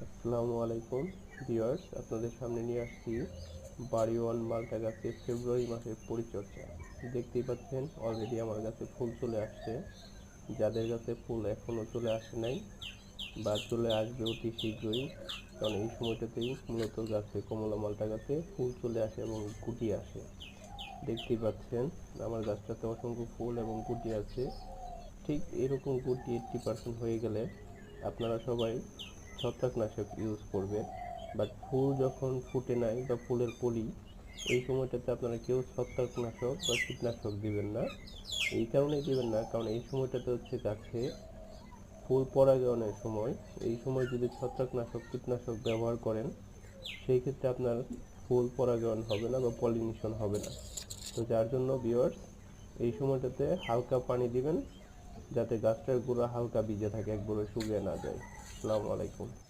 আসসালামু আলাইকুম ভিউয়ার্স, আপনাদের সামনে নিয়ে আসছি বাড়ি ওয়ান মালটা গাছে ফেব্রুয়ারি মাসের পরিচর্যা। দেখতেই পাচ্ছেন অলরেডি আমার গাছে ফুল চলে আসছে। যাদের গাছে ফুল এখনও চলে আসে নাই বা চলে আসবে অতি শীঘ্রই, কারণ এই সময়টাতেই মূলত গাছে কমলা মালটা গাছে ফুল চলে আসে এবং গুটি আসে। দেখতেই পাচ্ছেন আমার গাছটাতে অসংখ্য ফুল এবং গুটি আছে। ঠিক এরকম গুটি 80% হয়ে গেলে আপনারা সবাই ছত্রাকনাশক ইউজ করবেন। বাট ফুল যখন ফুটে নাই বা ফুলের কলি, এই সময়টাতে আপনারা কেউ ছত্রাকনাশক বা কীটনাশক দিবেন না। এই কারণেই দিবেন না, কারণ এই সময়টাতে হচ্ছে গাছে ফুল পরাগায়নের সময়। এই সময় যদি ছত্রাকনাশক কীটনাশক ব্যবহার করেন, সেই ক্ষেত্রে আপনার ফুল পরাগায়ন হবে না বা পলিনেশন হবে না। তো যার জন্য ভিউয়ার্স, এই সময়টাতে হালকা পানি দিবেন, যাতে গাছটার গোড়া হালকা ভিজে থাকে, একবারে শুকিয়ে না যায়। আসসালামু আলাইকুম।